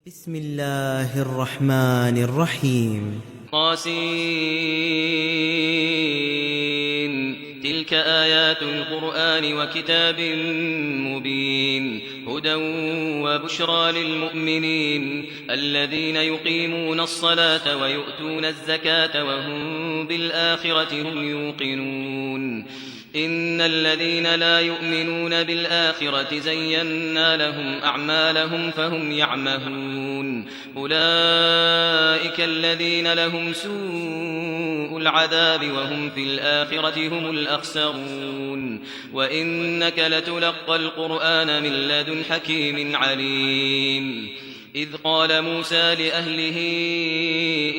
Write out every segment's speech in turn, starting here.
بسم الله الرحمن الرحيم. طاسين. تلك آيات القرآن وكتاب مبين هدى وبشرى للمؤمنين الذين يقيمون الصلاة ويؤتون الزكاة وهم بالآخرة هم يوقنون. إن الذين لا يؤمنون بالآخرة زينا لهم أعمالهم فهم يعمهون. أولئك الذين لهم سوء العذاب وهم في الآخرة هم الأخسرون. وإنك لتلقى القرآن من لدن حكيم عليم. إذ قال موسى لأهله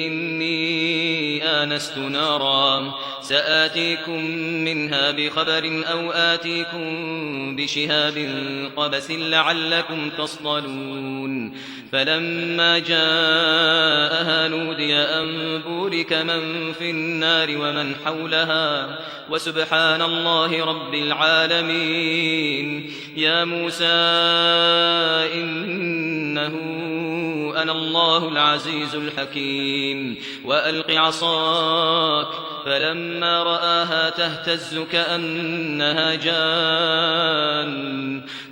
إني آنست نارا سآتيكم منها بخبر أو آتيكم بشهاب قبس لعلكم تصطلون. فلما جاءها نودي أن بورك من في النار ومن حولها وسبحان الله رب العالمين. يا موسى إنه أنا الله العزيز الحكيم. وألق عصاك فلما رآها تهتز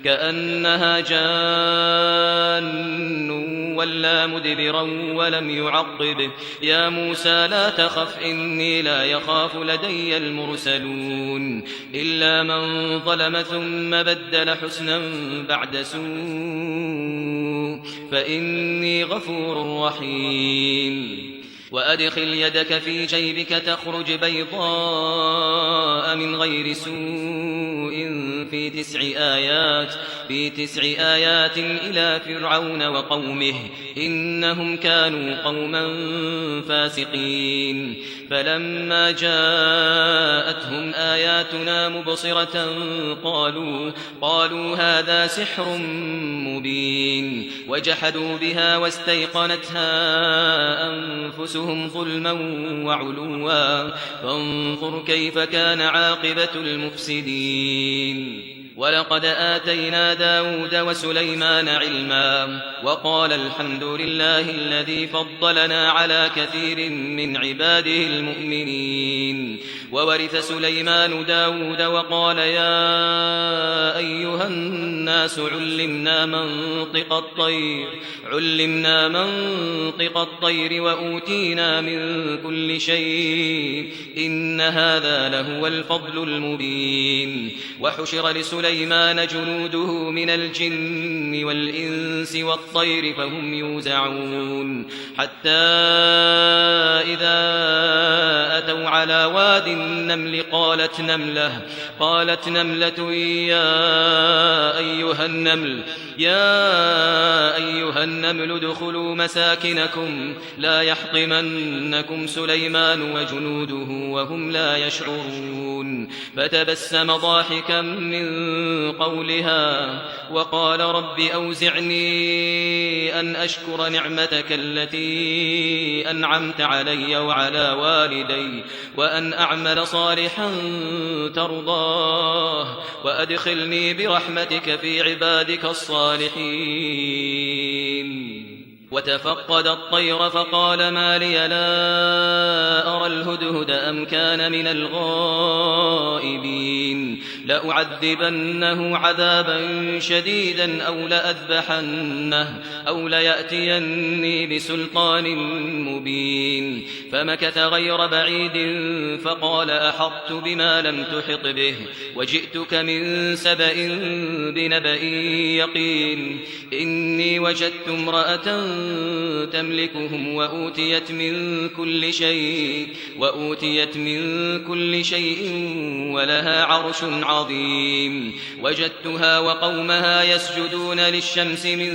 كأنها جان ولا مدبرا ولم يعقب. يا موسى لا تخف إني لا يخاف لدي المرسلون. إلا من ظلم ثم بدل حسنا بعد سوء فإني غفور رحيم. وأدخل يدك في جيبك تخرج بيضاء من غير سوء في 9 آيات إلى فرعون وقومه إنهم كانوا قوما فاسقين. فلما جاءتهم آياتنا مبصرة قالوا هذا سحر مبين. وجحدوا بها واستيقنتها أنفسهم ظلما وعلوا فانظر كيف كان عاقبة المفسدين. ولقد آتينا داود وسليمان علما وقال الحمد لله الذي فضلنا على كثير من عباده المؤمنين. وورث سليمان داود وقال يا أيها الناس علمنا منطق الطير وأوتينا من كل شيء إن هذا لهو الفضل المبين. وحشر لسليمان جنوده من الجن والإنس والطير فهم يوزعون. حتى إذا أتوا على واد النمل قالت نملة يا أيها النمل ادخلوا مساكنكم لا يحطمنكم سليمان وجنوده وهم لا يشعرون. فتبسم ضاحكا من قولها وقال رب أوزعني أن أشكر نعمتك التي أنعمت علي وعلى والدي وأن أعمل صالحا ترضاه وأدخلني برحمتك في عبادك الصالحين. وتفقد الطير فقال ما لي لا أرى الهدهد أم كان من الغائبين. لأعذبنه عذابا شديدا أو لأذبحنه أو ليأتيني بسلطان مبين. فمكث غير بعيد فقال أحطت بما لم تحط به وجئتك من سبأ بنبأ يقين. إني وجدت امرأة تملكهم وأوتيت من كل شيء ولها عرش عظيم. وجدتها وقومها يسجدون للشمس من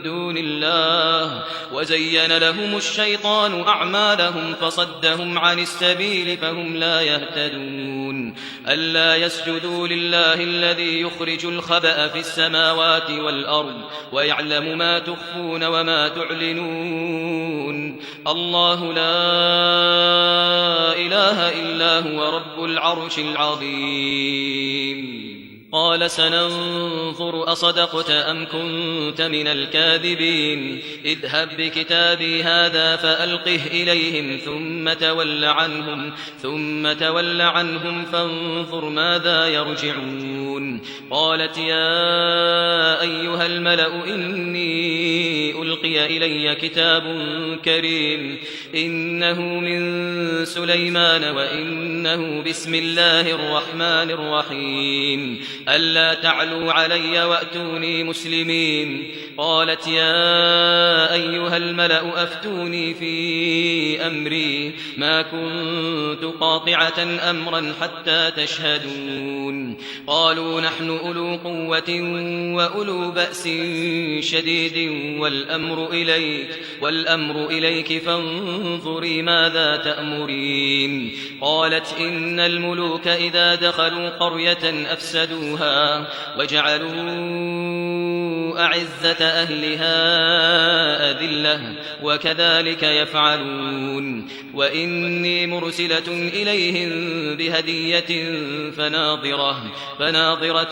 دون الله وزين لهم الشيطان أعمالهم فصدهم عن السبيل فهم لا يهتدون. ألا يسجدوا لله الذي يخرج الخبأ في السماوات والأرض ويعلم ما تخفون وما تعلنون. الله لا إله إلا هو رب العرش العظيم. قال سننظر أصدقت أم كنت من الكاذبين اذهب بكتابي هذا فألقه إليهم ثم تول عنهم فانظر ماذا يرجعون قالت يا أيها الملأ إني ألقي إلي كتاب كريم إنه من سليمان وإنه بسم الله الرحمن الرحيم ألا تعلوا علي وأتوني مسلمين قالت يا أيها الملأ أفتوني في أمري ما كنت قاطعة أمرا حتى تشهدون قالوا نحن أولو قوة وأولو بأس شديد والأمر إليك فانظري ماذا تأمرين قالت إن الملوك إذا دخلوا قرية أفسدوها وجعلوا أعزة أهلها أذلة وكذلك يفعلون وإني مرسلة إليهم بهدية فناظرة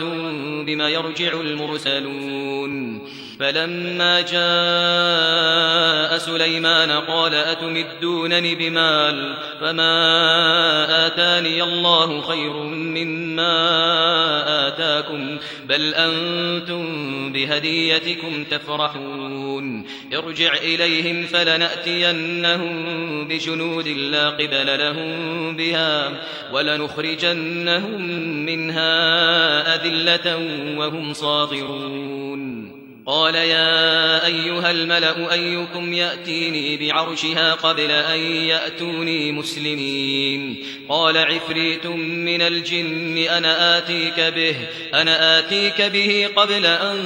بما يرجع المرسلون فلما جاء سليمان قال أتمدونني بمال فما آتاني الله خير مما آتاكم بل أنتم بهديتكم تفرحون ارجع إليهم فلنأتينهم بجنود لا قبل لهم بها ولنخرجنهم منها أذلة وهم صاغرون قال يا أيها الملأ أيكم يأتيني بعرشها قبل أن يأتوني مسلمين قال عفريت من الجن أنا آتيك به قبل أن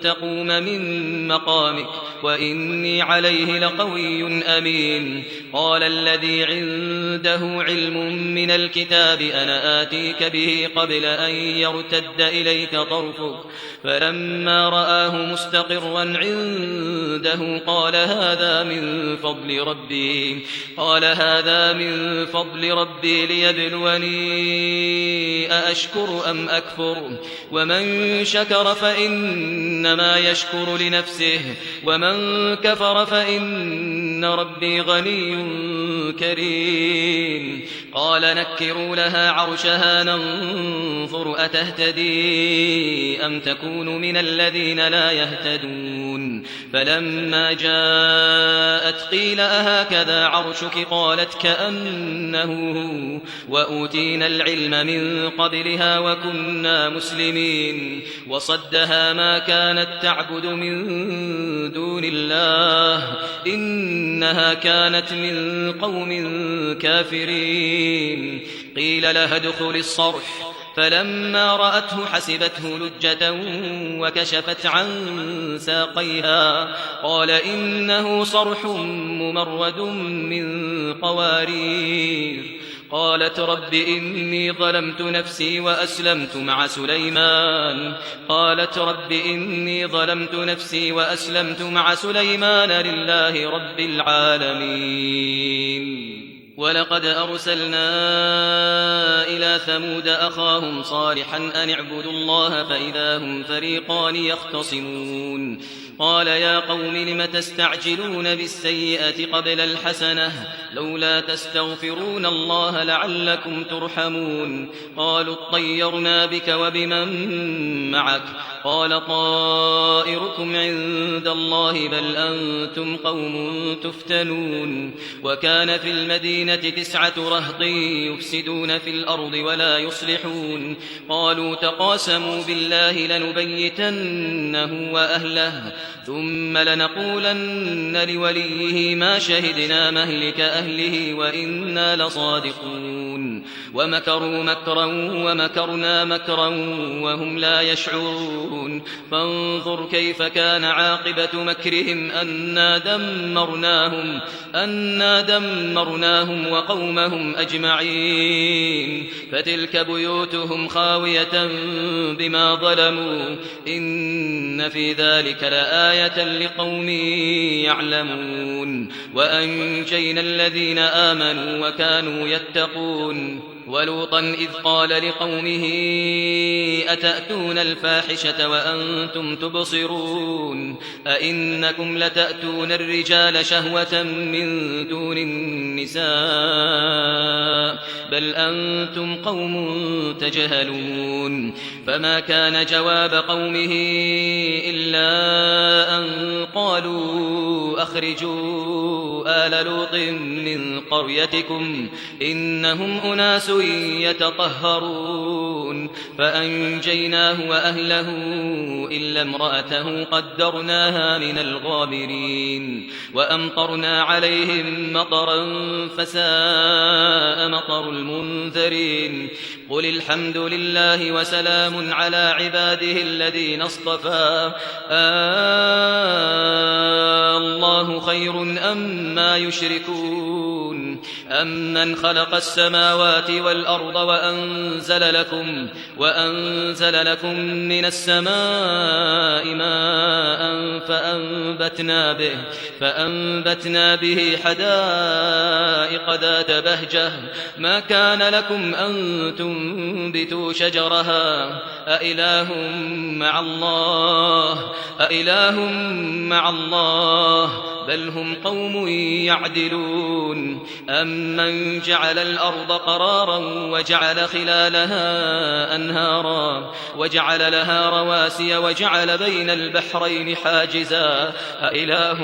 تقوم من مقامك وإني عليه لقوي أمين قال الذي عنده علم من الكتاب أنا آتيك به قبل أن يرتد إليك طرفك فلما رآه مستقرا عنده قال هذا من فضل ربي ليبلوني أأشكر أم أكفر ومن شكر فإنما يشكر لنفسه ومن كفر فإن ربي غني كريم قال نكروا لها عرشها ننظر أتهتدي أم تكون من الذين لا يهتدون فلما جاءت قيل أهكذا عرشك قالت كأنه هو وأوتينا العلم من قبلها وكنا مسلمين وصدها ما كانت تعبد من دون الله إنها كانت من قوم كافرين قيل لها ادخل الصرح فلما رأته حسبته لجة وكشفت عن ساقيها قال إنه صرح ممرد من قوارير قالت رب إني ظلمت نفسي وأسلمت مع سليمان لله رب العالمين ولقد أرسلنا إلى ثمود أخاهم صالحا أن اعبدوا الله فإذا هم فريقان يختصمون قال يا قوم لم تستعجلون بالسيئة قبل الحسنة لولا تستغفرون الله لعلكم ترحمون قالوا اطيرنا بك وبمن معك قال طائركم عند الله بل أنتم قوم تفتنون وكان في المدينة 9 رهط يفسدون في الأرض ولا يصلحون قالوا تقاسموا بالله لنبيتنه وأهله ثم لنقولن لوليه ما شهدنا مهلك أهله وإنا لصادقون ومكروا مكرا ومكرنا مكرا وهم لا يشعرون فانظر كيف كان عاقبة مكرهم أنا دمرناهم وقومهم أجمعين فتلك بيوتهم خاوية بما ظلموا إن في ذلك لآية لقوم يعلمون وأنجينا الذين آمنوا وكانوا يتقون ولوطا إذ قال لقومه أتأتون الفاحشة وأنتم تبصرون أئنكم لتأتون الرجال شهوة من دون النساء بل أنتم قوم تجهلون فما كان جواب قومه إلا أن قالوا أخرجوا آل لوط من قريتكم إنهم أناس يتطهرون فأنجيناه وأهله إلا امرأته قدرناها من الغابرين وأمطرنا عليهم مطرا فساء مطر المنذرين قل الحمد لله وسلام على عباده الذين اصطفى الله خير أما يشركون أمن خلق السماوات والأرض وأنزل لكم من السماء ماء فأنبتنا به حدائق ذات بهجة ما كان لكم أن تنبتوا شجرها أإله مع الله بل هم قوم يعدلون أمن جعل الأرض قرارا وجعل خلالها أنهارا وجعل لها رواسي وجعل بين البحرين حاجزا أإله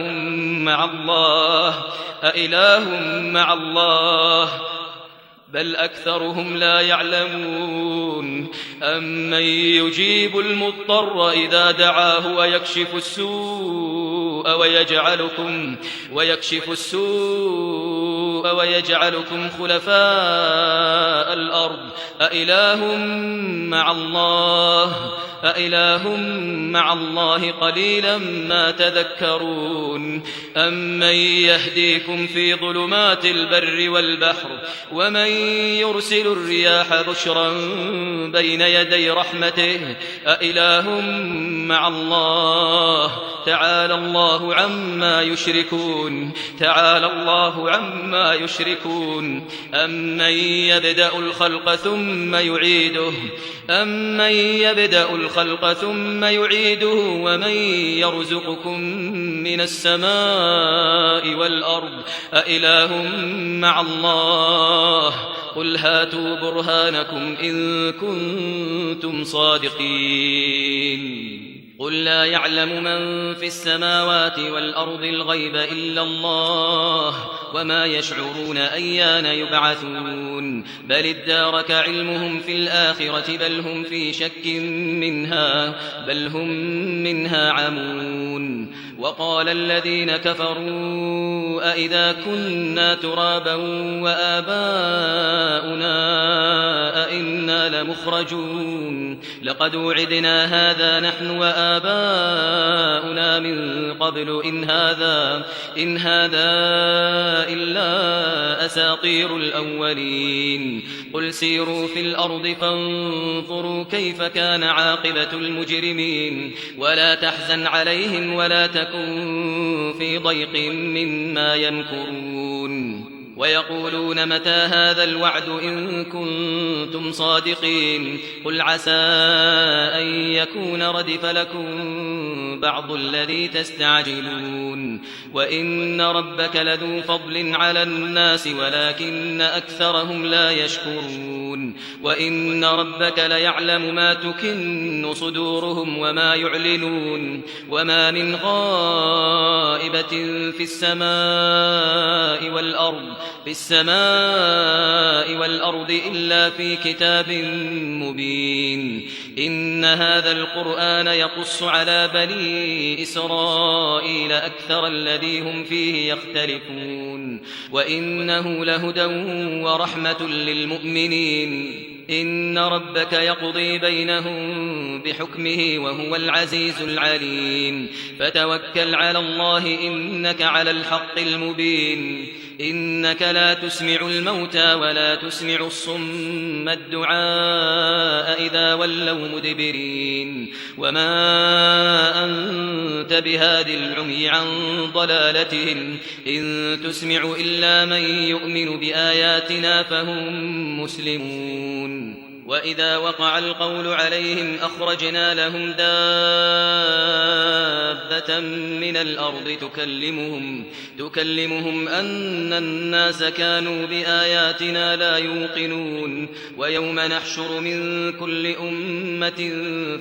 مع الله بل أكثرهم لا يعلمون أمن يجيب المضطر إذا دعاه ويكشف السوء ويجعلكم خلفاء الأرض أإله مع الله قليلا ما تذكرون أمن يهديكم في ظلمات البر والبحر ومن يرسل الرياح بشرا بين يدي رحمته أإله مع الله تعالى الله عما يشركون أمن يبدأ الخلق ثم يعيده ومن يرزقكم من السماء والأرض أإله مع الله قل هاتوا برهانكم إن كنتم صادقين قل لا يعلم من في السماوات والأرض الغيب إلا الله وما يشعرون أيان يبعثون بل ادارك علمهم في الآخرة بل هم في شك بل هم منها عمون وقال الذين كفروا أئذا كنا ترابا وآباؤنا أئنا لمخرجون لقد وعدنا هذا نحن وآباؤنا من قبل إن هذا إلا أساطير الأولين قل سيروا في الأرض فانظروا كيف كان عاقبة المجرمين ولا تحزن عليهم ولا تكن في ضيق مما يمكرون ويقولون متى هذا الوعد إن كنتم صادقين قل عسى أن يكون ردف لكم بعض الذي تستعجلون وإن ربك لذو فضل على الناس ولكن أكثرهم لا يشكرون وإن ربك ليعلم ما تكن صدورهم وما يعلنون وما من غائبة في السماء والأرض إلا في كتاب مبين إن هذا القرآن يقص على بني إسرائيل أكثر الذي هم فيه يختلفون وإنه لهدى ورحمة للمؤمنين إن ربك يقضي بينهم بحكمه وهو العزيز العليم فتوكل على الله إنك على الحق المبين إنك لا تسمع الموتى ولا تسمع الصم الدعاء إذا ولوا مدبرين وما أنت بهاد العمي عن ضلالتهم إن تسمع إلا من يؤمن بآياتنا فهم مسلمون وإذا وقع القول عليهم أخرجنا لهم دابة من الأرض تكلمهم أن الناس كانوا بآياتنا لا يوقنون ويوم نحشر من كل أمة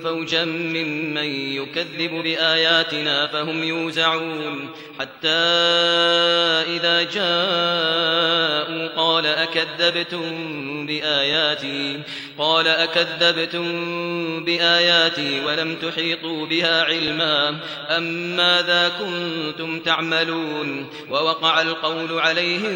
فوجا ممن يكذب بآياتنا فهم يوزعون حتى إذا جاءوا قال أكذبتم بآياتي ولم تحيطوا بها علما أم ماذا كنتم تعملون ووقع القول عليهم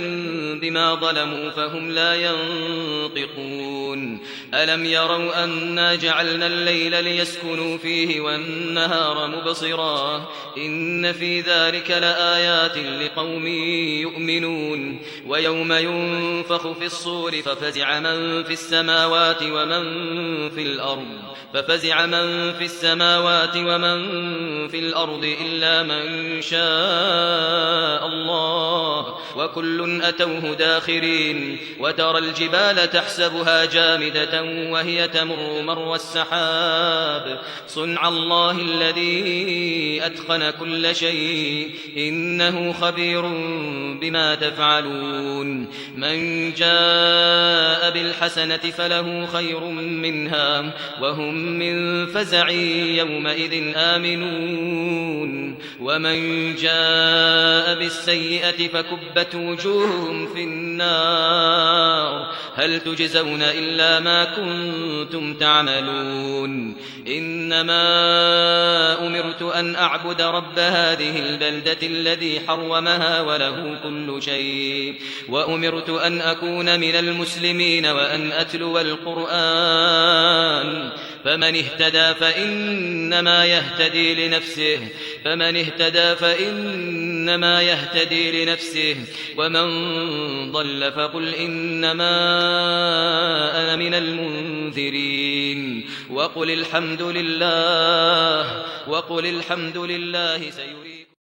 بما ظلموا فهم لا ينطقون ألم يروا أنا جعلنا الليل ليسكنوا فيه والنهار مبصرا إن في ذلك لآيات لقوم يؤمنون ويوم ينفخ في الصور ففزع من في السماوات ومن في الأرض إلا من شاء الله وكل أتوه داخرين وترى الجبال تحسبها جامدة وهي تمر مر السحاب صنع الله الذي أتقن كل شيء إنه خبير بما تفعلون من جاء بالحسنة فله خير منها وهم من فزع يومئذ آمنون ومن جاء بالسيئة فكبت وجوههم في النار هل تجزون إلا ما كنتم تعملون إنما أمرت أن أعبد رب هذه البلدة الذي حرمها وله كل شيء وأمرت أن أكون من المسلمين وأن أتلو القرآن فمن اهتدى فإنما يهتدي لنفسه ومن ضل فقل إنما أنا من المنذرين وقل الحمد لله سيريد